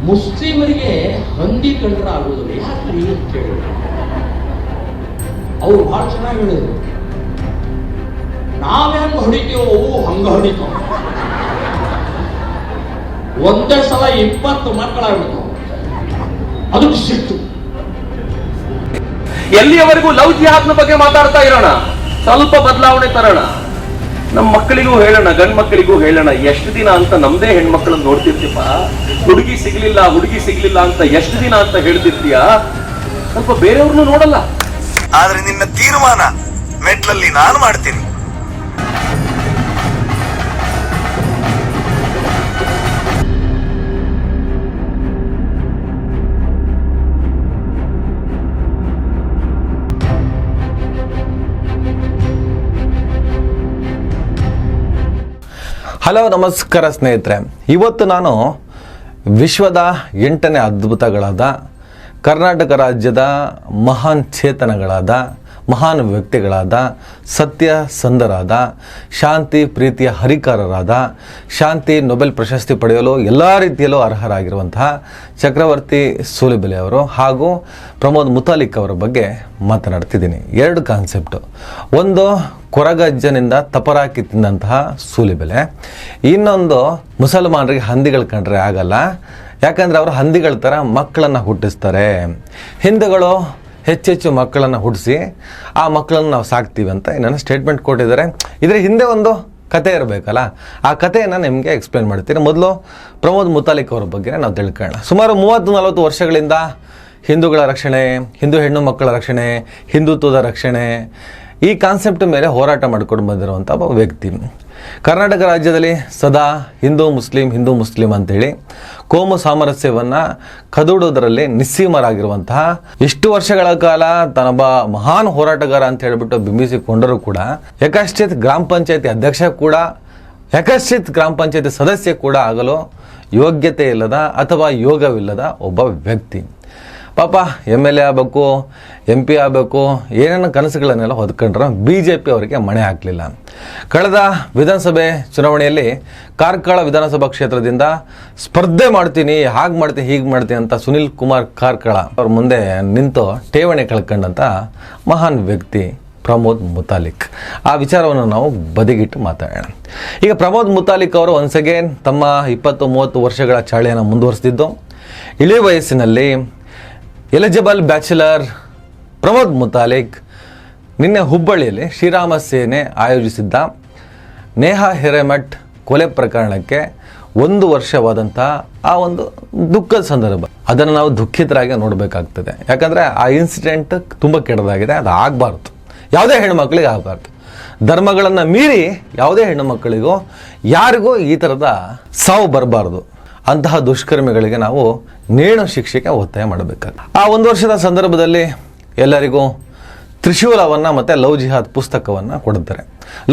ಮುಸ್ಲಿಮರಿಗೆ ಹಂದಿ ಕಂಡ್ರೆ ಆಗೋದಿಲ್ಲ. ಯಾಕ್ರಿ ಅಂತ ಕೇಳಿದ್ರು. ಅವ್ರು ಬಹಳ ಚೆನ್ನಾಗಿ ಹೇಳಿದ್ರು, ನಾವ್ ಹೆಂಗ ಹೊಡಿತೀವೋ ಅವು ಹಂಗ ಹೊಡಿತಾವ. ಒಂದೇ ಸಲ 20 ಮಕ್ಕಳಾಗ್ಬಿಡ್ತಾವ. ಅದಕ್ಕೆ ಸಿಟ್ಟು. ಎಲ್ಲಿಯವರೆಗೂ ಲವ್ ಜಿಹಾದ್ನ ಬಗ್ಗೆ ಮಾತಾಡ್ತಾ ಇರೋಣ, ಸ್ವಲ್ಪ ಬದಲಾವಣೆ ತರೋಣ. ನಮ್ಮ ಮಕ್ಕಳಿಗೂ ಹೇಳೋಣ, ಗಂಡ್ ಮಕ್ಕಳಿಗೂ ಹೇಳೋಣ. ಎಷ್ಟು ದಿನ ಅಂತ ನಮ್ದೇ ಹೆಣ್ಮಕ್ಳನ್ನ ನೋಡ್ತಿರ್ತೀಪ. ಹುಡುಗಿ ಸಿಗ್ಲಿಲ್ಲ ಅಂತ ಎಷ್ಟು ದಿನ ಅಂತ ಹೇಳ್ತಿರ್ತೀಯ. ಸ್ವಲ್ಪ ಬೇರೆಯವ್ರನ್ನು ನೋಡಲ್ಲ. ಆದ್ರೆ ನಿನ್ನ ತೀರ್ಮಾನ ಮೆಟ್ಲಲ್ಲಿ ನಾನು ಮಾಡ್ತೀನಿ. ಹಲೋ, ನಮಸ್ಕಾರ ಸ್ನೇಹಿತರೆ. ಇವತ್ತು ನಾನು ವಿಶ್ವದ 8ನೇ ಅದ್ಭುತಗಳಾದ ಕರ್ನಾಟಕ ರಾಜ್ಯದ ಮಹಾನ್ ಚೇತನಗಳಾದ ಮಹಾನ್ ವ್ಯಕ್ತಿಗಳಾದ ಸತ್ಯಸಂಧರಾದ ಶಾಂತಿ ಪ್ರೀತಿಯ ಹರಿಕಾರರಾದ ಶಾಂತಿ ನೊಬೆಲ್ ಪ್ರಶಸ್ತಿ ಪಡೆಯಲು ಎಲ್ಲ ರೀತಿಯಲ್ಲೂ ಅರ್ಹರಾಗಿರುವಂತಹ ಚಕ್ರವರ್ತಿ ಸೂಲಿಬೆಲೆ ಅವರು ಹಾಗೂ ಪ್ರಮೋದ್ ಮುತಾಲಿಕ್ ಅವರ ಬಗ್ಗೆ ಮಾತನಾಡ್ತಿದ್ದೀನಿ. 2 ಕಾನ್ಸೆಪ್ಟು. ಒಂದು, ಕೊರಗಜ್ಜನಿಂದ ತಪರಾಕಿ ತಿಂದಂತಹ ಸೂಲಿಬೆಲೆ. ಇನ್ನೊಂದು, ಮುಸಲ್ಮಾನರಿಗೆ ಹಂದಿಗಳು ಕಂಡ್ರೆ ಆಗಲ್ಲ, ಯಾಕಂದರೆ ಅವರು ಹಂದಿಗಳ ಥರ ಮಕ್ಕಳನ್ನು ಹುಟ್ಟಿಸ್ತಾರೆ. ಹಿಂದೂಗಳು ಹೆಚ್ಚೆಚ್ಚು ಮಕ್ಕಳನ್ನು ಹುಟ್ಟಿಸಿ ಆ ಮಕ್ಕಳನ್ನು ನಾವು ಸಾಕ್ತೀವಿ ಅಂತ ಇನ್ನೊಂದು ಸ್ಟೇಟ್ಮೆಂಟ್ ಕೊಟ್ಟಿದ್ದಾರೆ. ಇದರ ಹಿಂದೆ ಒಂದು ಕತೆ ಇರಬೇಕಲ್ಲ, ಆ ಕಥೆಯನ್ನು ನಿಮಗೆ ಎಕ್ಸ್ಪ್ಲೇನ್ ಮಾಡ್ತೀನಿ. ಮೊದಲು ಪ್ರಮೋದ್ ಮುತಾಲಿಕ್ ಅವರ ಬಗ್ಗೆ ನಾವು ತಿಳ್ಕೊಳ್ಳೋಣ. ಸುಮಾರು 30-40 ವರ್ಷಗಳಿಂದ ಹಿಂದೂಗಳ ರಕ್ಷಣೆ, ಹಿಂದೂ ಹೆಣ್ಣು ಮಕ್ಕಳ ರಕ್ಷಣೆ, ಹಿಂದುತ್ವದ ರಕ್ಷಣೆ, ಈ ಕಾನ್ಸೆಪ್ಟ್ ಮೇಲೆ ಹೋರಾಟ ಮಾಡಿಕೊಂಡು ಬಂದಿರುವಂಥ ಒಬ್ಬ ವ್ಯಕ್ತಿ. ಕರ್ನಾಟಕ ರಾಜ್ಯದಲ್ಲಿ ಸದಾ ಹಿಂದೂ ಮುಸ್ಲಿಂ ಅಂತೇಳಿ ಕೋಮು ಸಾಮರಸ್ಯವನ್ನು ಕದಡುವುದರಲ್ಲಿ ನಿಸ್ಸೀಮರಾಗಿರುವಂತಹ, ಇಷ್ಟು ವರ್ಷಗಳ ಕಾಲ ತಾನೊಬ್ಬ ಮಹಾನ್ ಹೋರಾಟಗಾರ ಅಂತ ಹೇಳಿಬಿಟ್ಟು ಬಿಂಬಿಸಿಕೊಂಡರೂ ಕೂಡ ಯಕಶ್ಚಿತ್ ಗ್ರಾಮ ಪಂಚಾಯತಿ ಅಧ್ಯಕ್ಷ ಕೂಡ, ಯಕಶ್ಚಿತ್ ಗ್ರಾಮ ಪಂಚಾಯತಿ ಸದಸ್ಯ ಕೂಡ ಆಗಲು ಯೋಗ್ಯತೆ ಇಲ್ಲದ ಅಥವಾ ಯೋಗವಿಲ್ಲದ ಒಬ್ಬ ವ್ಯಕ್ತಿ. ಪಾಪ MLA ಆಗಬೇಕು, MP ಆಗಬೇಕು, ಏನೇನು ಕನಸುಗಳನ್ನೆಲ್ಲ ಹೊದ್ಕೊಂಡ್ರೆ BJP ಅವರಿಗೆ ಮಣೆ ಹಾಕಲಿಲ್ಲ. ಕಳೆದ ವಿಧಾನಸಭೆ ಚುನಾವಣೆಯಲ್ಲಿ ಕಾರ್ಕಳ ವಿಧಾನಸಭಾ ಕ್ಷೇತ್ರದಿಂದ ಸ್ಪರ್ಧೆ ಮಾಡ್ತೀನಿ, ಹಾಗೆ ಮಾಡ್ತೀನಿ, ಹೀಗೆ ಮಾಡ್ತೀನಿ ಅಂತ ಸುನಿಲ್ ಕುಮಾರ್ ಕಾರ್ಕಳ ಅವ್ರ ಮುಂದೆ ನಿಂತು ಠೇವಣಿ ಕಳ್ಕೊಂಡಂಥ ಮಹಾನ್ ವ್ಯಕ್ತಿ ಪ್ರಮೋದ್ ಮುತಾಲಿಕ್. ಆ ವಿಚಾರವನ್ನು ನಾವು ಬದಿಗಿಟ್ಟು ಮಾತಾಡೋಣ. ಈಗ ಪ್ರಮೋದ್ ಮುತಾಲಿಕ್ ಅವರು ಒನ್ಸ್ ಅಗೇನ್ ತಮ್ಮ 20-30 ವರ್ಷಗಳ ಚಾಳಿಯನ್ನು ಮುಂದುವರಿಸ್ತಿದ್ದು, ಇಳಿ ವಯಸ್ಸಿನಲ್ಲಿ ಎಲಿಜಿಬಲ್ ಬ್ಯಾಚುಲರ್ ಪ್ರಮೋದ್ ಮುತಾಲಿಕ್ ನಿನ್ನೆ ಹುಬ್ಬಳ್ಳಿಯಲ್ಲಿ ಶ್ರೀರಾಮ ಸೇನೆ ಆಯೋಜಿಸಿದ್ದ ನೇಹಾ ಹಿರೇಮಠ್ ಕೊಲೆ ಪ್ರಕರಣಕ್ಕೆ 1 ವರ್ಷವಾದಂಥ ಆ ಒಂದು ದುಃಖದ ಸಂದರ್ಭ. ಅದನ್ನು ನಾವು ದುಃಖಿತರಾಗಿ ನೋಡಬೇಕಾಗ್ತದೆ. ಯಾಕಂದರೆ ಆ ಇನ್ಸಿಡೆಂಟ್ ತುಂಬ ಕೆಟ್ಟದಾಗಿದೆ. ಅದು ಆಗಬಾರ್ದು, ಯಾವುದೇ ಹೆಣ್ಣುಮಕ್ಕಳಿಗೆ ಆಗಬಾರ್ದು. ಧರ್ಮಗಳನ್ನು ಮೀರಿ ಯಾವುದೇ ಹೆಣ್ಣು ಮಕ್ಕಳಿಗೂ ಯಾರಿಗೂ ಈ ಥರದ ಸಾವು ಬರಬಾರ್ದು. ಅಂತಹ ದುಷ್ಕರ್ಮಿಗಳಿಗೆ ನಾವು ನೇಣು ಶಿಕ್ಷೆಗೆ ಒತ್ತಾಯ ಮಾಡಬೇಕಾಗುತ್ತೆ. ಆ 1 ವರ್ಷದ ಸಂದರ್ಭದಲ್ಲಿ ಎಲ್ಲರಿಗೂ ತ್ರಿಶೂಲವನ್ನು ಮತ್ತು ಲವ್ ಜಿಹಾದ್ ಪುಸ್ತಕವನ್ನು ಕೊಡುತ್ತಾರೆ.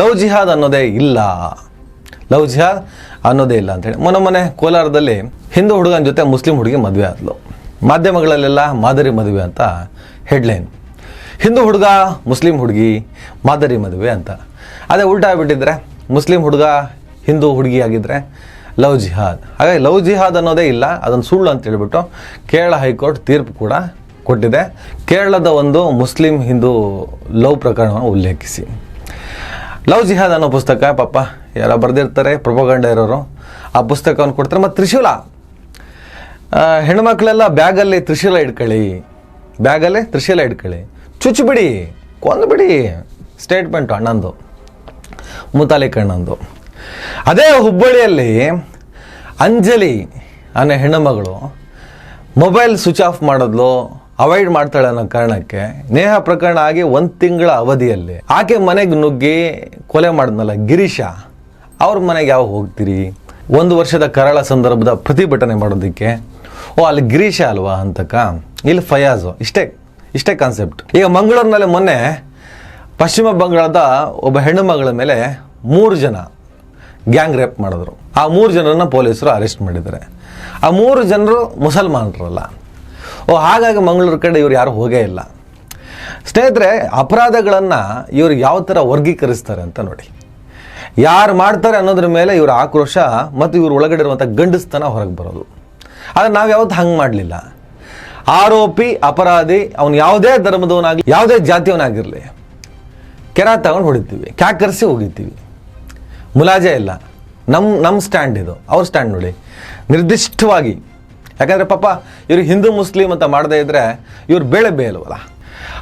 ಲವ್ ಜಿಹಾದ್ ಅನ್ನೋದೇ ಇಲ್ಲ ಅಂತೇಳಿ ಮೊನ್ನೆ ಕೋಲಾರದಲ್ಲಿ ಹಿಂದೂ ಹುಡುಗನ ಜೊತೆ ಮುಸ್ಲಿಂ ಹುಡುಗಿ ಮದುವೆ ಆದ್ಲು. ಮಾಧ್ಯಮಗಳಲ್ಲೆಲ್ಲ ಮಾದರಿ ಮದುವೆ ಅಂತ ಹೆಡ್ಲೈನ್. ಹಿಂದೂ ಹುಡುಗ ಮುಸ್ಲಿಂ ಹುಡುಗಿ ಮಾದರಿ ಮದುವೆ ಅಂತ. ಅದೇ ಉಲ್ಟಾ ಆಗ್ಬಿಟ್ಟಿದ್ರೆ ಮುಸ್ಲಿಂ ಹುಡುಗ ಹಿಂದೂ ಹುಡುಗಿ ಆಗಿದ್ರೆ ಲವ್ ಜಿಹಾದ್. ಹಾಗಾಗಿ ಲವ್ ಜಿಹಾದ್ ಅನ್ನೋದೇ ಇಲ್ಲ, ಅದನ್ನು ಸುಳ್ಳು ಅಂತ ಹೇಳ್ಬಿಟ್ಟು ಕೇರಳ ಹೈಕೋರ್ಟ್ ತೀರ್ಪು ಕೂಡ ಕೊಟ್ಟಿದೆ. ಕೇರಳದ ಒಂದು ಮುಸ್ಲಿಂ ಹಿಂದೂ ಲವ್ ಪ್ರಕರಣವನ್ನು ಉಲ್ಲೇಖಿಸಿ ಲವ್ ಜಿಹಾದ್ ಅನ್ನೋ ಪುಸ್ತಕ ಪಾಪ ಯಾರೋ ಬರೆದಿರ್ತಾರೆ, ಪ್ರೊಪಗಂಡ ಇರೋರು ಆ ಪುಸ್ತಕವನ್ನು ಕೊಡ್ತಾರೆ. ಮತ್ತು ತ್ರಿಶೂಲ, ಹೆಣ್ಮಕ್ಳೆಲ್ಲ ಬ್ಯಾಗಲ್ಲಿ ತ್ರಿಶೂಲ ಇಟ್ಕೊಳ್ಳಿ, ಚುಚ್ಚಿಬಿಡಿ, ಕೊಂದುಬಿಡಿ ಸ್ಟೇಟ್ಮೆಂಟು ಅಣ್ಣಂದು, ಮುತಾಲಿಕ್ ಅಣ್ಣಂದು. ಅದೇ ಹುಬ್ಬಳ್ಳಿಯಲ್ಲಿ ಅಂಜಲಿ ಅನ್ನೋ ಹೆಣ್ಣುಮಗಳು ಮೊಬೈಲ್ ಸ್ವಿಚ್ ಆಫ್ ಮಾಡಿದ್ಲು, ಅವಾಯ್ಡ್ ಮಾಡ್ತಾಳೆ ಅನ್ನೋ ಕಾರಣಕ್ಕೆ ನೇಹ ಪ್ರಕರಣ ಆಗಿ 1 ತಿಂಗಳ ಅವಧಿಯಲ್ಲಿ ಆಕೆ ಮನೆಗೆ ನುಗ್ಗಿ ಕೊಲೆ ಮಾಡಿದ್ನಲ್ಲ ಗಿರೀಶ, ಅವ್ರ ಮನೆಗೆ ಯಾವ ಹೋಗ್ತೀರಿ? 1 ವರ್ಷದ ಕರಾಳ ಸಂದರ್ಭದ ಪ್ರತಿಭಟನೆ ಮಾಡೋದಕ್ಕೆ. ಅಲ್ಲಿ ಗಿರೀಶ ಅಲ್ವಾ ಅಂತಕ, ಇಲ್ಲಿ ಫಯಾಜು. ಇಷ್ಟೇ ಕಾನ್ಸೆಪ್ಟ್. ಈಗ ಮಂಗಳೂರಿನಲ್ಲಿ ಮೊನ್ನೆ ಪಶ್ಚಿಮ ಬಂಗಾಳದ ಒಬ್ಬ ಹೆಣ್ಣು ಮಗಳ ಮೇಲೆ 3 ಜನ ಗ್ಯಾಂಗ್ ರೇಪ್ ಮಾಡಿದ್ರು. ಆ 3 ಜನರನ್ನ ಪೊಲೀಸರು ಅರೆಸ್ಟ್ ಮಾಡಿದ್ದಾರೆ. ಆ 3 ಜನರು ಮುಸಲ್ಮಾನರಲ್ಲ. ಹಾಗಾಗಿ ಮಂಗಳೂರು ಕಡೆ ಇವ್ರು ಯಾರು ಹೋಗೇ ಇಲ್ಲ. ಸ್ನೇಹಿತರೆ, ಅಪರಾಧಗಳನ್ನು ಇವರು ಯಾವ ಥರ ವರ್ಗೀಕರಿಸ್ತಾರೆ ಅಂತ ನೋಡಿ. ಯಾರು ಮಾಡ್ತಾರೆ ಅನ್ನೋದ್ರ ಮೇಲೆ ಇವರ ಆಕ್ರೋಶ ಮತ್ತು ಇವ್ರ ಒಳಗಡೆ ಇರುವಂಥ ಗಂಡಸ್ತನ ಹೊರಗೆ ಬರೋದು. ಆದರೆ ನಾವು ಯಾವತ್ತು ಹಂಗೆ ಮಾಡಲಿಲ್ಲ. ಆರೋಪಿ ಅಪರಾಧಿ ಅವನು ಯಾವುದೇ ಧರ್ಮದವನಾಗಲಿ ಯಾವುದೇ ಜಾತಿಯವನಾಗಿರಲಿ ಕೆರ ತಗೊಂಡು ಹೊಡಿತೀವಿ, ಕ್ಯಾಕರಿಸಿ ಹೋಗಿತೀವಿ, ಮುಲಾಜೆ ಇಲ್ಲ. ನಮ್ಮ ಸ್ಟ್ಯಾಂಡ್ ಇದು, ಅವ್ರ ಸ್ಟ್ಯಾಂಡ್ ನೋಡಿ ನಿರ್ದಿಷ್ಟವಾಗಿ. ಯಾಕಂದರೆ ಪಾಪ ಇವರು ಹಿಂದೂ ಮುಸ್ಲಿಂ ಅಂತ ಮಾಡದೇ ಇದ್ದರೆ ಇವ್ರು ಬೇಳೆ ಬೇಯಲ್ವಲ್ಲ.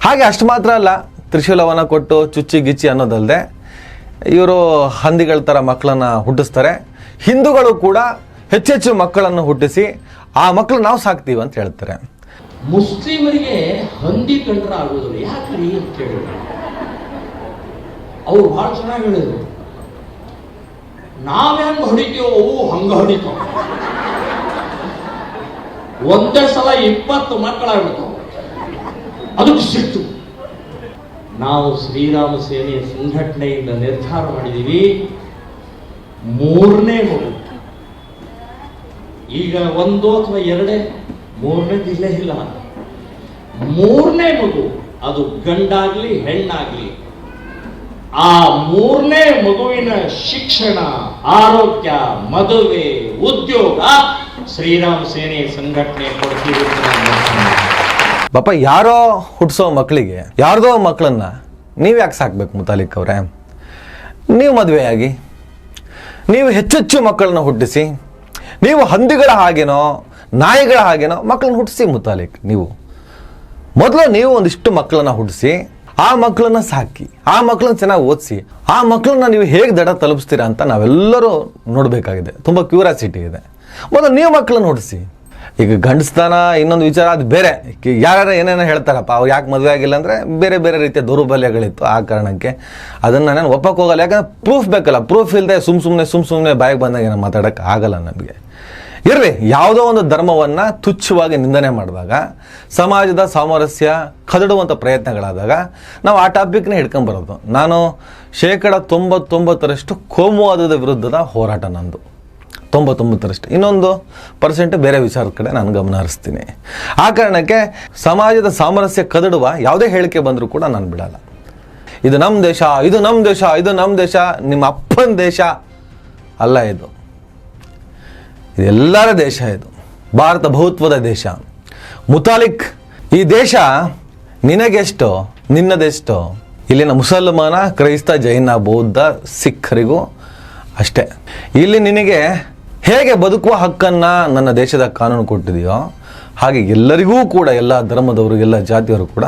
ಹಾಗೆ ಅಷ್ಟು ಮಾತ್ರ ಅಲ್ಲ, ತ್ರಿಶೂಲವನ್ನು ಕೊಟ್ಟು ಚುಚ್ಚಿ ಗಿಚ್ಚಿ ಅನ್ನೋದಲ್ಲದೆ ಇವರು ಹಂದಿಗಳ ಥರ ಮಕ್ಕಳನ್ನು ಹುಟ್ಟಿಸ್ತಾರೆ. ಹಿಂದೂಗಳು ಕೂಡ ಹೆಚ್ಚೆಚ್ಚು ಮಕ್ಕಳನ್ನು ಹುಟ್ಟಿಸಿ ಆ ಮಕ್ಕಳು ನಾವು ಸಾಕ್ತೀವಿ ಅಂತ ಹೇಳ್ತಾರೆ. ಮುಸ್ಲಿಮರಿಗೆ ಹಂದಿ ಕಂಡ್ರೆ ಆಗೋದಿಲ್ಲ ಯಾಕ್ರಿ ಅಂತ ಕೇಳಿದ್ರು. ಅವ್ರು ಬಹಳ ಚೆನ್ನಾಗಿ ಹೇಳಿದ್ರು, ನಾವ್ ಹೆಂಗ್ ಹೊಡಿತೀವೋ ಅವು ಹಂಗ ಹೊಡಿತಾವ. ಒಂದೇ ಸಲ 20 ಮಕ್ಕಳಾಗ್ಬಿಡ್ತಾವ. ಅದಕ್ಕೆ ಸಿಟ್ಟು. ನಾವು ಶ್ರೀರಾಮ ಸೇನೆಯ ಸಂಘಟನೆಯಿಂದ ನಿರ್ಧಾರ ಮಾಡಿದೀವಿ, 3ನೇ ಮಗು, ಈಗ 1 ಅಥವಾ 2, 3ನೇದು ಇಲ್ಲೇ ಇಲ್ಲ, 3ನೇ ಮಗು ಅದು ಗಂಡಾಗ್ಲಿ ಹೆಣ್ಣಾಗ್ಲಿ, ಆ 3ನೇ ಮಗುವಿನ ಶಿಕ್ಷಣ, ಆರೋಗ್ಯ, ಮದುವೆ, ಉದ್ಯೋಗ ಶ್ರೀರಾಮ ಸೇನೆ ಸಂಘಟನೆ ಕೊಡ್ತೀವಿ. ಪಾಪ ಯಾರೋ ಹುಟ್ಟಿಸೋ ಮಕ್ಕಳಿಗೆ ಯಾರ್ದೋ ಮಕ್ಕಳನ್ನ ನೀವು ಯಾಕೆ ಸಾಕ್ಬೇಕು ಮುತಾಲಿಕ್ ಅವರೇ? ನೀವು ಮದುವೆಯಾಗಿ ನೀವು ಹೆಚ್ಚೆಚ್ಚು ಮಕ್ಕಳನ್ನ ಹುಟ್ಟಿಸಿ, ನೀವು ಹಂದಿಗಳ ಹಾಗೇನೋ ನಾಯಿಗಳ ಹಾಗೇನೋ ಮಕ್ಕಳನ್ನ ಹುಟ್ಟಿಸಿ ಮುತಾಲಿಕ್. ನೀವು ಮೊದಲು ನೀವು ಒಂದಿಷ್ಟು ಮಕ್ಕಳನ್ನ ಹುಟ್ಟಿಸಿ, ಆ ಮಕ್ಕಳನ್ನ ಸಾಕಿ, ಆ ಮಕ್ಕಳನ್ನ ಚೆನ್ನಾಗಿ ಓದಿಸಿ, ಆ ಮಕ್ಕಳನ್ನ ನೀವು ಹೇಗೆ ದಡ ತಲುಪಿಸ್ತೀರಾ ಅಂತ ನಾವೆಲ್ಲರೂ ನೋಡಬೇಕಾಗಿದೆ. ತುಂಬ ಕ್ಯೂರಿಯಾಸಿಟಿ ಇದೆ. ಮೊದಲು ನೀವು ಮಕ್ಕಳನ್ನ ಹುಟ್ಟಿಸಿ. ಈಗ ಗಂಡಸ್ತಾನ ಇನ್ನೊಂದು ವಿಚಾರ, ಅದು ಬೇರೆ. ಯಾರು ಏನೇನೋ ಹೇಳ್ತಾರಪ್ಪ, ಅವ್ರು ಯಾಕೆ ಮದುವೆ ಆಗಿಲ್ಲ ಅಂದರೆ ಬೇರೆ ಬೇರೆ ರೀತಿಯ ದೌರ್ಬಲ್ಯಗಳಿತ್ತು, ಆ ಕಾರಣಕ್ಕೆ ಅದನ್ನು ನಾನು ಒಪ್ಪಕ್ಕೆ ಹೋಗಲ್ಲ. ಯಾಕಂದ್ರೆ ಪ್ರೂಫ್ ಬೇಕಲ್ಲ. ಪ್ರೂಫ್ ಇಲ್ಲದೆ ಸುಮ್ಮನೆ ಬಾಯಿಗೆ ಬಂದಾಗ ಏನೋ ಮಾತಾಡೋಕ್ಕೆ ಆಗಲ್ಲ ನಮಗೆ. ಇರಲಿ, ಯಾವುದೋ ಒಂದು ಧರ್ಮವನ್ನು ತುಚ್ಛವಾಗಿ ನಿಂದನೆ ಮಾಡಿದಾಗ, ಸಮಾಜದ ಸಾಮರಸ್ಯ ಕದಡುವಂಥ ಪ್ರಯತ್ನಗಳಾದಾಗ ನಾವು ಆ ಟಾಪಿಕ್ನ ಹಿಡ್ಕೊಂಬರೋದು. ನಾನು 99% ಕೋಮುವಾದದ ವಿರುದ್ಧದ ಹೋರಾಟ ನಂದು, 99%. ಇನ್ನೊಂದು % ಬೇರೆ ವಿಚಾರದ ಕಡೆ ನಾನು ಗಮನ ಹರಿಸ್ತೀನಿ. ಆ ಕಾರಣಕ್ಕೆ ಸಮಾಜದ ಸಾಮರಸ್ಯ ಕದಡುವ ಯಾವುದೇ ಹೇಳಿಕೆ ಬಂದರೂ ಕೂಡ ನಾನು ಬಿಡಲ್ಲ. ಇದು ನಮ್ಮ ದೇಶ, ಇದು ನಮ್ಮ ದೇಶ, ಇದು ನಮ್ಮ ದೇಶ, ನಿಮ್ಮ ಅಪ್ಪನ ದೇಶ ಅಲ್ಲ. ಇದು ಎಲ್ಲರ ದೇಶ. ಇದು ಭಾರತ ಬಹುತ್ವದ ದೇಶ. ಮುತಾಲಿಕ್, ಈ ದೇಶ ನಿನಗೆಷ್ಟೋ ನಿನ್ನದೆಷ್ಟೋ ಇಲ್ಲಿನ ಮುಸಲ್ಮಾನ, ಕ್ರೈಸ್ತ, ಜೈನ, ಬೌದ್ಧ, ಸಿಖ್ಖರಿಗೂ ಅಷ್ಟೇ. ಇಲ್ಲಿ ನಿನಗೆ ಹೇಗೆ ಬದುಕುವ ಹಕ್ಕನ್ನು ನನ್ನ ದೇಶದ ಕಾನೂನು ಕೊಟ್ಟಿದೆಯೋ ಹಾಗೆ ಎಲ್ಲರಿಗೂ ಕೂಡ, ಎಲ್ಲ ಧರ್ಮದವರು, ಎಲ್ಲ ಜಾತಿಯವರು ಕೂಡ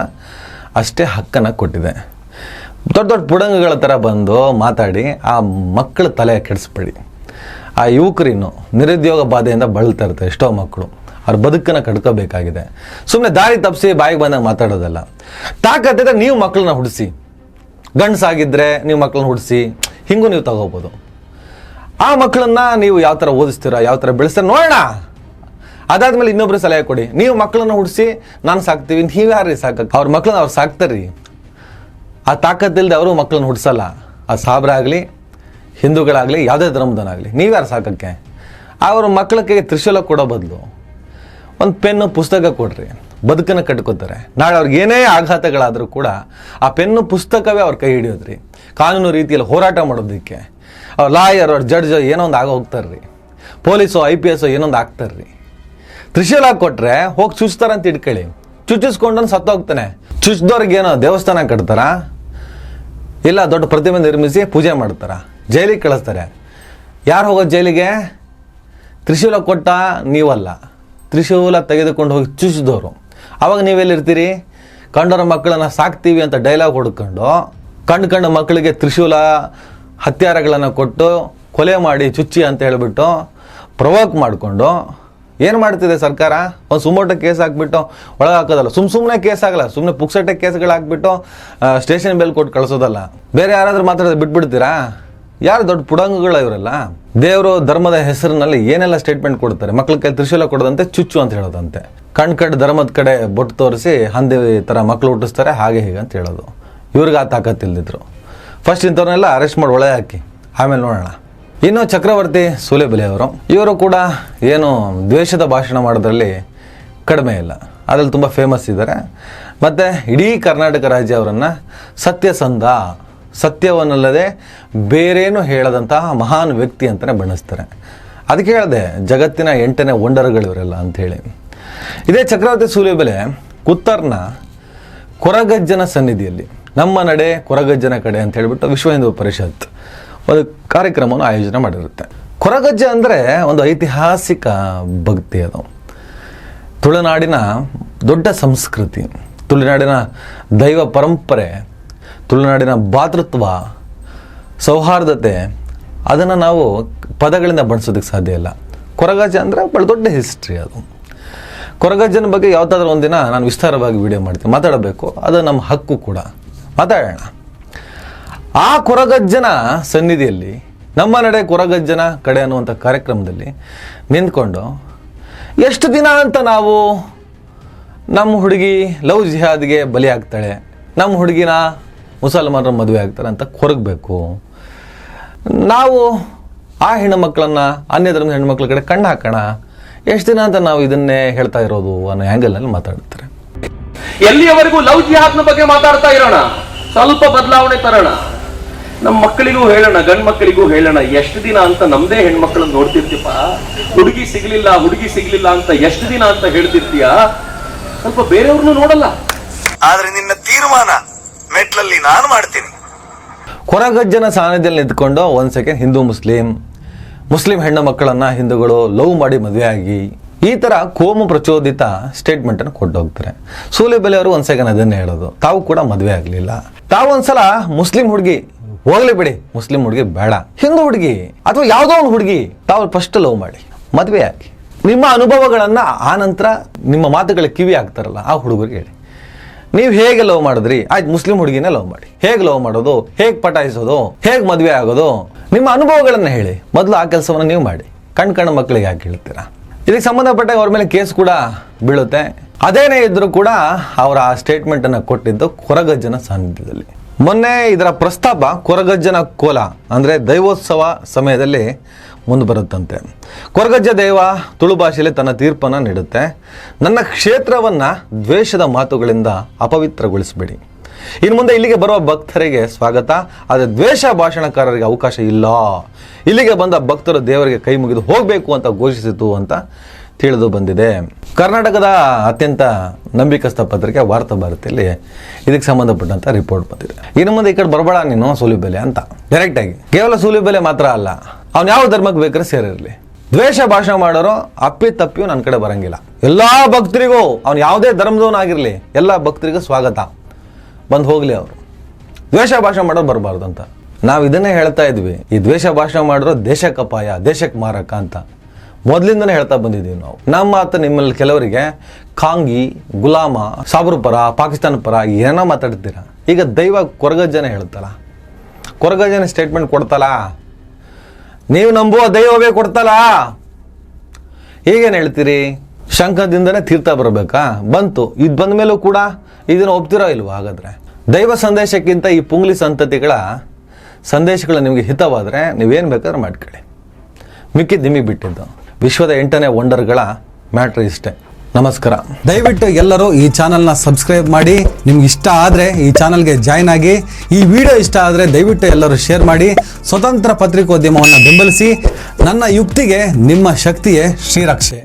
ಅಷ್ಟೇ ಹಕ್ಕನ್ನು ಕೊಟ್ಟಿದೆ. ದೊಡ್ಡ ದೊಡ್ಡ ಪುಡಂಗಗಳ ಥರ ಬಂದು ಮಾತಾಡಿ ಆ ಮಕ್ಕಳ ತಲೆ ಕೆಡಿಸ್ಬೇಡಿ. ಆ ಯುವಕರಿನ್ನು ನಿರುದ್ಯೋಗ ಬಾಧೆಯಿಂದ ಬಳಲ್ತಾ ಇರ್ತಾರೆ ಎಷ್ಟೋ ಮಕ್ಕಳು. ಅವ್ರ ಬದುಕನ್ನು ಕಡ್ಕೋಬೇಕಾಗಿದೆ. ಸುಮ್ಮನೆ ದಾರಿ ತಪ್ಪಿಸಿ ಬಾಯಿಗೆ ಬಂದಾಗ ಮಾತಾಡೋದಲ್ಲ. ತಾಕತ್ತಿದ್ರೆ ನೀವು ಮಕ್ಕಳನ್ನ ಹುಡಿಸಿ, ಗಂಡಸಾಗಿದ್ದರೆ ನೀವು ಮಕ್ಕಳನ್ನ ಹುಡಿಸಿ, ಹಿಂಗೂ ನೀವು ತಗೋಬೋದು. ಆ ಮಕ್ಕಳನ್ನ ನೀವು ಯಾವ ಥರ ಓದಿಸ್ತೀರಾ, ಯಾವ ಥರ ಬೆಳೆಸ್ತೀರ ನೋಡೋಣ. ಅದಾದ್ಮೇಲೆ ಇನ್ನೊಬ್ರು ಸಲಹೆ ಕೊಡಿ. ನೀವು ಮಕ್ಕಳನ್ನ ಹುಡಿಸಿ ನಾನು ಸಾಕ್ತೀವಿ, ನೀವು ಯಾರು ಸಾಕಕ್ಕೆ? ಅವ್ರ ಮಕ್ಕಳನ್ನ ಅವ್ರು ಸಾಕ್ತಾರ್ರಿ. ಆ ತಾಕತ್ತಿಲ್ಲದೆ ಅವರು ಮಕ್ಕಳನ್ನ ಹುಡ್ಸಲ್ಲ. ಆ ಸಾಬ್ರಾಗಲಿ, ಹಿಂದೂಗಳಾಗಲಿ, ಯಾವುದೇ ಧರ್ಮದನಾಗಲಿ, ನೀವ್ಯಾರು ಸಾಕಕ್ಕೆ? ಅವ್ರ ಮಕ್ಕಳಿಗೆ ತ್ರಿಶೂಲ ಕೊಡೋ ಬದಲು ಒಂದು ಪೆನ್ನು, ಪುಸ್ತಕ ಕೊಡ್ರಿ, ಬದುಕನ್ನು ಕಟ್ಕೋತಾರೆ. ನಾಳೆ ಅವ್ರಿಗೆ ಏನೇ ಆಘಾತಗಳಾದರೂ ಕೂಡ ಆ ಪೆನ್ನು, ಪುಸ್ತಕವೇ ಅವ್ರ ಕೈ ಹಿಡಿಯೋದ್ರಿ. ಕಾನೂನು ರೀತಿಯಲ್ಲಿ ಹೋರಾಟ ಮಾಡೋದಕ್ಕೆ ಅವ್ರ ಲಾಯರ್, ಅವ್ರ ಜಡ್ಜ್ ಏನೋ ಒಂದು ಆಗ ಹೋಗ್ತಾರ್ರಿ. ಪೊಲೀಸು, IPS ಏನೊಂದು ಆಗ್ತಾರ್ರಿ. ತ್ರಿಶೂಲ ಕೊಟ್ಟರೆ ಹೋಗಿ ಚುಚ್ತಾರಂತ ಇಟ್ಕೊಳ್ಳಿ, ಚುಚ್ಚಿಸ್ಕೊಂಡು ಸತ್ತೋಗ್ತಾನೆ. ಚುಚ್ಚಿದವ್ರಿಗೇನೋ ದೇವಸ್ಥಾನ ಕಟ್ತಾರ, ಇಲ್ಲ ದೊಡ್ಡ ಪ್ರತಿಮೆ ನಿರ್ಮಿಸಿ ಪೂಜೆ ಮಾಡ್ತಾರ, ಜೈಲಿಗೆ ಕಳಿಸ್ತಾರೆ. ಯಾರು ಹೋಗೋದು ಜೈಲಿಗೆ? ತ್ರಿಶೂಲ ಕೊಟ್ಟ ನೀವಲ್ಲ, ತ್ರಿಶೂಲ ತೆಗೆದುಕೊಂಡು ಹೋಗಿ ಚುಚ್ಚಿದವರು. ಆವಾಗ ನೀವೆಲ್ಲಿರ್ತೀರಿ? ಕಂಡರ ಮಕ್ಕಳನ್ನು ಸಾಕ್ತೀವಿ ಅಂತ ಡೈಲಾಗ್ ಹೊಡ್ಕೊಂಡು, ಕಂಡು ಮಕ್ಕಳಿಗೆ ತ್ರಿಶೂಲ ಹತ್ಯಾರಗಳನ್ನು ಕೊಟ್ಟು ಕೊಲೆ ಮಾಡಿ ಚುಚ್ಚಿ ಅಂತ ಹೇಳಿಬಿಟ್ಟು ಪ್ರವೋಕ್ ಮಾಡಿಕೊಂಡು ಏನು ಮಾಡ್ತಿದೆ ಸರ್ಕಾರ? ಒಂದು ಸುಮೋಟ ಕೇಸ್ ಹಾಕ್ಬಿಟ್ಟು ಒಳಗೆ ಹಾಕೋದಲ್ಲ, ಸುಮ್ಮನೆ ಕೇಸ್ ಆಗಲ್ಲ, ಸುಮ್ಮನೆ ಪುಕ್ಸಟ್ಟೆ ಕೇಸ್ಗಳು ಹಾಕ್ಬಿಟ್ಟು ಸ್ಟೇಷನ್ ಬೆಲ್ ಕೊಟ್ಟು ಕಳಿಸೋದಲ್ಲ. ಬೇರೆ ಯಾರಾದರೂ ಮಾತಾಡೋದು ಬಿಟ್ಬಿಡ್ತೀರಾ? ಯಾರು ದೊಡ್ಡ ಪುಡಂಗಗಳು ಇವರೆಲ್ಲ. ದೇವರು ಧರ್ಮದ ಹೆಸರಿನಲ್ಲಿ ಏನೆಲ್ಲ ಸ್ಟೇಟ್ಮೆಂಟ್ ಕೊಡ್ತಾರೆ. ಮಕ್ಳ ಕೈ ತ್ರಿಶೂಲ ಕೊಡೋದಂತೆ, ಚುಚ್ಚು ಅಂತ ಹೇಳೋದಂತೆ, ಕಣ್ ಧರ್ಮದ ಕಡೆ ಬೊಟ್ಟು ತೋರಿಸಿ ಹಂದಿ ಥರ ಮಕ್ಕಳು ಹುಟ್ಟಿಸ್ತಾರೆ, ಹಾಗೆ ಹೀಗೆ ಅಂತ ಹೇಳೋದು. ಇವ್ರಿಗೆ ಆ ತಾಕತ್ತಿಲ್ದಿದ್ರು. ಫಸ್ಟ್ ಇಂಥವ್ರನ್ನೆಲ್ಲ ಅರೆಸ್ಟ್ ಮಾಡಿ ಒಳಗೆ ಹಾಕಿ, ಆಮೇಲೆ ನೋಡೋಣ. ಇನ್ನು ಚಕ್ರವರ್ತಿ ಸೂಲೆಬೆಲೆ ಅವರು, ಇವರು ಕೂಡ ಏನು ದ್ವೇಷದ ಭಾಷಣ ಮಾಡೋದ್ರಲ್ಲಿ ಕಡಿಮೆ ಇಲ್ಲ, ಅದ್ರಲ್ಲಿ ತುಂಬ ಫೇಮಸ್ ಇದ್ದಾರೆ. ಮತ್ತು ಇಡೀ ಕರ್ನಾಟಕ ರಾಜ್ಯ ಅವರನ್ನು ಸತ್ಯಸಂಧ, ಸತ್ಯವನ್ನಲ್ಲದೆ ಬೇರೇನು ಹೇಳದಂತಹ ಮಹಾನ್ ವ್ಯಕ್ತಿ ಅಂತಲೇ ಬಣ್ಣಿಸ್ತಾರೆ. ಅದಕ್ಕೆ ಹೇಳಿದೆ ಜಗತ್ತಿನ 8ನೇ ವಂಡರ್ಗಳಿವರೆಲ್ಲ ಅಂಥೇಳಿ. ಇದೇ ಚಕ್ರವರ್ತಿ ಸೂಲಿಬೆಲೆ ಕುತ್ತರ್ನ ಕೊರಗಜ್ಜನ ಸನ್ನಿಧಿಯಲ್ಲಿ ನಮ್ಮ ನಡೆ ಕೊರಗಜ್ಜನ ಕಡೆ ಅಂತ ಹೇಳಿಬಿಟ್ಟು ವಿಶ್ವ ಹಿಂದೂ ಪರಿಷತ್ ಒಂದು ಕಾರ್ಯಕ್ರಮವನ್ನು ಆಯೋಜನೆ ಮಾಡಿರುತ್ತೆ. ಕೊರಗಜ್ಜ ಅಂದರೆ ಒಂದು ಐತಿಹಾಸಿಕ ಭಕ್ತಿ. ಅದು ತುಳುನಾಡಿನ ದೊಡ್ಡ ಸಂಸ್ಕೃತಿ, ತುಳುನಾಡಿನ ದೈವ ಪರಂಪರೆ, ತುಳುನಾಡಿನ ಭಾತೃತ್ವ, ಸೌಹಾರ್ದತೆ, ಅದನ್ನು ನಾವು ಪದಗಳಿಂದ ಬಣ್ಸೋದಕ್ಕೆ ಸಾಧ್ಯ ಇಲ್ಲ. ಕೊರಗಜ್ಜ ಅಂದರೆ ಬಹಳ ದೊಡ್ಡ ಹಿಸ್ಟ್ರಿ. ಅದು ಕೊರಗಜ್ಜನ ಬಗ್ಗೆ ಯಾವತ್ತಾದ್ರೂ ಒಂದಿನ ನಾನು ವಿಸ್ತಾರವಾಗಿ ವಿಡಿಯೋ ಮಾಡ್ತೀನಿ, ಮಾತಾಡಬೇಕು, ಅದು ನಮ್ಮ ಹಕ್ಕು ಕೂಡ, ಮಾತಾಡೋಣ. ಆ ಕೊರಗಜ್ಜನ ಸನ್ನಿಧಿಯಲ್ಲಿ ನಮ್ಮ ನಡೆ ಕೊರಗಜ್ಜನ ಕಡೆ ಅನ್ನುವಂಥ ಕಾರ್ಯಕ್ರಮದಲ್ಲಿ ನಿಂತ್ಕೊಂಡು ಎಷ್ಟು ದಿನ ಅಂತ ನಾವು ನಮ್ಮ ಹುಡುಗಿ ಲವ್ ಜಿಹಾದ್ಗೆ ಬಲಿ ಆಗ್ತಾಳೆ, ನಮ್ಮ ಹುಡುಗಿನ ಮುಸಲ್ಮಾನರ ಮದುವೆ ಆಗ್ತಾರೆ ಅಂತ ಕೊರಗಬೇಕು. ನಾವು ಆ ಹೆಣ್ಣುಮಕ್ಕಳನ್ನು ಅನ್ಯ ಧರ್ಮದ ಹೆಣ್ಮಕ್ಳ ಕಡೆ ಕಣ್ಣು ಹಾಕೋಣ, ಎಷ್ಟು ದಿನ ಅಂತ ನಾವು ಇದನ್ನೇ ಹೇಳ್ತಾ ಇರೋದು ಅನ್ನೋ ಆ್ಯಂಗಲ್ನಲ್ಲಿ ಮಾತಾಡ್ತಾರೆ. ಎಲ್ಲಿಯವರೆಗೂ ಲವ್ ಜಿಹಾದ್ನ ಬಗ್ಗೆ ಮಾತಾಡ್ತಾ ಇರೋಣ, ಸ್ವಲ್ಪ ಬದಲಾವಣೆ ತರೋಣ, ನಮ್ಮ ಮಕ್ಕಳಿಗೂ ಹೇಳೋಣ, ಗಂಡ್ ಮಕ್ಕಳಿಗೂ ಹೇಳೋಣ. ಎಷ್ಟು ದಿನ ಅಂತ ನಮ್ದೇ ಹೆಣ್ಮಕ್ಳನ್ನ ನೋಡ್ತಿರ್ತೀಪ, ಹುಡುಗಿ ಸಿಗ್ಲಿಲ್ಲ ಅಂತ ಎಷ್ಟು ದಿನ ಅಂತ ಹೇಳ್ತಿರ್ತೀಯ, ಸ್ವಲ್ಪ ಬೇರೆಯವ್ರನ್ನು ನೋಡಲ್ಲ. ಆದ್ರೆ ನಿನ್ನ ತೀರ್ಮಾನ ಮೆಟ್ಲಲ್ಲಿ ನಾನು ಮಾಡ್ತೀನಿ. ಕೊರಗಜ್ಜನ ಸಾನ್ನಿಧ್ಯದಲ್ಲಿ ನಿಂತ್ಕೊಂಡು ಒಂದು ಸೆಕೆಂಡ್ ಹಿಂದೂ ಮುಸ್ಲಿಂ ಹೆಣ್ಣು ಮಕ್ಕಳನ್ನು ಹಿಂದೂಗಳು ಲವ್ ಮಾಡಿ ಮದುವೆ ಆಗಿ ಈ ಥರ ಕೋಮು ಪ್ರಚೋದಿತ ಸ್ಟೇಟ್ಮೆಂಟನ್ನು ಕೊಟ್ಟು ಹೋಗ್ತಾರೆ. ಸೂಲಿಬೆಲೆ ಅವರು ಒಂದು ಸೆಕೆಂಡ್ ಅದನ್ನೇ ಹೇಳೋದು, ತಾವು ಕೂಡ ಮದುವೆ ಆಗಲಿಲ್ಲ, ತಾವು ಒಂದ್ಸಲ ಮುಸ್ಲಿಂ ಹುಡುಗಿ ಹೋಗ್ಲಿ ಬಿಡಿ, ಮುಸ್ಲಿಂ ಹುಡುಗಿ ಬೇಡ, ಹಿಂದೂ ಹುಡುಗಿ ಅಥವಾ ಯಾವುದೋ ಒಂದು ಹುಡುಗಿ ತಾವು ಫಸ್ಟ್ ಲವ್ ಮಾಡಿ ಮದುವೆ ಆಗಿ ನಿಮ್ಮ ಅನುಭವಗಳನ್ನು ಆ ನಂತರ ನಿಮ್ಮ ಮಾತುಗಳ ಕಿವಿ ಆಗ್ತಾರಲ್ಲ ಆ ಹುಡುಗರಿಗೆ ಹೇಳಿ, ನೀವು ಹೇಗೆ ಲವ್ ಮಾಡಿದ್ರಿ, ಆಯ್ತು ಮುಸ್ಲಿಂ ಹುಡುಗಿನೇ ಲವ್ ಮಾಡಿ, ಹೇಗೆ ಲವ್ ಮಾಡೋದು, ಹೇಗೆ ಪಟಾಯಿಸೋದು, ಹೇಗೆ ಮದುವೆ ಆಗೋದು, ನಿಮ್ಮ ಅನುಭವಗಳನ್ನು ಹೇಳಿ. ಮೊದಲು ಆ ಕೆಲಸವನ್ನು ನೀವು ಮಾಡಿ, ಕಣ್ಣು ಮಕ್ಕಳಿಗೆ ಯಾಕೆ ಹೇಳ್ತೀರಾ? ಇದಕ್ಕೆ ಸಂಬಂಧಪಟ್ಟ ಅವ್ರ ಮೇಲೆ ಕೇಸ್ ಕೂಡ ಬೀಳುತ್ತೆ. ಅದೇನೇ ಇದ್ರೂ ಕೂಡ ಅವರ ಆ ಸ್ಟೇಟ್ಮೆಂಟನ್ನು ಕೊಟ್ಟಿದ್ದು ಕೊರಗಜ್ಜನ ಸಾನ್ನಿಧ್ಯದಲ್ಲಿ. ಮೊನ್ನೆ ಇದರ ಪ್ರಸ್ತಾಪ ಕೊರಗಜ್ಜನ ಕೋಲ ಅಂದರೆ ದೈವೋತ್ಸವ ಸಮಯದಲ್ಲಿ ಮುಂದೆ ಬರುತ್ತಂತೆ. ಕೊರಗಜ್ಜ ದೇವ ತುಳು ಭಾಷೆಯಲ್ಲಿ ತನ್ನ ತೀರ್ಪನ್ನು ನೀಡುತ್ತೆ. ನನ್ನ ಕ್ಷೇತ್ರವನ್ನು ದ್ವೇಷದ ಮಾತುಗಳಿಂದ ಅಪವಿತ್ರಗೊಳಿಸಬೇಡಿ. ಇನ್ನು ಮುಂದೆ ಇಲ್ಲಿಗೆ ಬರುವ ಭಕ್ತರಿಗೆ ಸ್ವಾಗತ, ಆದರೆ ದ್ವೇಷ ಭಾಷಣಕಾರರಿಗೆ ಅವಕಾಶ ಇಲ್ಲ. ಇಲ್ಲಿಗೆ ಬಂದ ಭಕ್ತರು ದೇವರಿಗೆ ಕೈ ಮುಗಿದು ಹೋಗಬೇಕು ಅಂತ ಘೋಷಿಸಿತು ಅಂತ ತಿಳಿದು ಬಂದಿದೆ. ಕರ್ನಾಟಕದ ಅತ್ಯಂತ ನಂಬಿಕಸ್ಥ ಪತ್ರಿಕೆ ವಾರ್ತಾ ಭಾರತಿಯಲ್ಲಿ ಇದಕ್ಕೆ ಸಂಬಂಧಪಟ್ಟಂತ ರಿಪೋರ್ಟ್ ಬಂದಿದೆ. ಇನ್ನು ಮುಂದೆ ಈ ಕಡೆ ಬರಬೇಡ ನೀನು ಸೂಲಿಬೆಲೆ ಅಂತ ಡೈರೆಕ್ಟಾಗಿ. ಕೇವಲ ಸೂಲಿಬೆಲೆ ಮಾತ್ರ ಅಲ್ಲ, ಅವ್ನು ಯಾವ ಧರ್ಮಕ್ಕೆ ಬೇಕಾದ್ರೆ ಸೇರಿರಲಿ, ದ್ವೇಷ ಭಾಷಣ ಮಾಡೋರು ಅಪ್ಪಿತಪ್ಪಿಯೂ ನನ್ನ ಕಡೆ ಬರಂಗಿಲ್ಲ. ಎಲ್ಲ ಭಕ್ತರಿಗೂ, ಅವ್ನು ಯಾವುದೇ ಧರ್ಮದವನಾಗಿರಲಿ, ಎಲ್ಲ ಭಕ್ತರಿಗೂ ಸ್ವಾಗತ, ಬಂದು ಹೋಗಲಿ. ಅವರು ದ್ವೇಷ ಭಾಷಣ ಮಾಡೋರು ಬರಬಾರ್ದು ಅಂತ ನಾವು ಇದನ್ನೇ ಹೇಳ್ತಾ ಇದ್ವಿ. ಈ ದ್ವೇಷ ಭಾಷಣ ಮಾಡಿರೋ ದೇಶಕ್ಕೆ ಅಪಾಯ, ದೇಶಕ್ಕೆ ಮಾರಕ ಅಂತ ಮೊದಲಿಂದನೇ ಹೇಳ್ತಾ ಬಂದಿದ್ದೀವಿ ನಾವು. ನಮ್ಮ ಮಾತು ನಿಮ್ಮಲ್ಲಿ ಕೆಲವರಿಗೆ ಕಾಂಗಿ, ಗುಲಾಮ, ಸಾಬ್ರು ಪರ, ಪಾಕಿಸ್ತಾನ ಪರ ಏನೋ ಮಾತಾಡ್ತೀರಾ. ಈಗ ದೈವ ಕೊರಗಜ್ಜನ ಹೇಳ್ತಲ್ಲ, ಕೊರಗಜ್ಜನ ಸ್ಟೇಟ್ಮೆಂಟ್ ಕೊಡ್ತಲ್ಲ, ನೀವು ನಂಬುವ ದೈವವೇ ಕೊಡ್ತಲ್ಲ, ಈಗೇನು ಹೇಳ್ತೀರಿ? ಶಂಖದಿಂದನೇ ತೀರ್ಥ ಬರಬೇಕಾ? ಬಂತು, ಇದು ಬಂದ ಮೇಲೂ ಕೂಡ ಇದನ್ನು ಒಪ್ತಿರೋ ಇಲ್ವಾ? ಹಾಗಾದರೆ ದೈವ ಸಂದೇಶಕ್ಕಿಂತ ಈ ಪುಂಗ್ಲಿ ಸಂತತಿಗಳ ಸಂದೇಶಗಳು ನಿಮಗೆ ಹಿತವಾದರೆ ನೀವೇನು ಬೇಕಾದ್ರೆ ಮಾಡ್ಕೊಳ್ಳಿ, ಮಿಕ್ಕಿದ್ದು ನಿಮಗೆ ಬಿಟ್ಟಿದ್ದು. ವಿಶ್ವದ 8ನೇ ವಂಡರ್ಗಳ ಮ್ಯಾಟ್ರ್ ಇಷ್ಟೇ. ನಮಸ್ಕಾರ. ದಯವಿಟ್ಟು ಎಲ್ಲರೂ ಈ ಚಾನಲ್ನ ಸಬ್ಸ್ಕ್ರೈಬ್ ಮಾಡಿ. ನಿಮ್ಗೆ ಇಷ್ಟ ಆದರೆ ಈ ಚಾನಲ್ಗೆ ಜಾಯ್ನ್ ಆಗಿ. ಈ ವಿಡಿಯೋ ಇಷ್ಟ ಆದರೆ ದಯವಿಟ್ಟು ಎಲ್ಲರೂ ಶೇರ್ ಮಾಡಿ. ಸ್ವತಂತ್ರ ಪತ್ರಿಕೋದ್ಯಮವನ್ನು ಬೆಂಬಲಿಸಿ. ನನ್ನ ಯುಕ್ತಿಗೆ ನಿಮ್ಮ ಶಕ್ತಿಯೇ ಶ್ರೀರಕ್ಷೆ.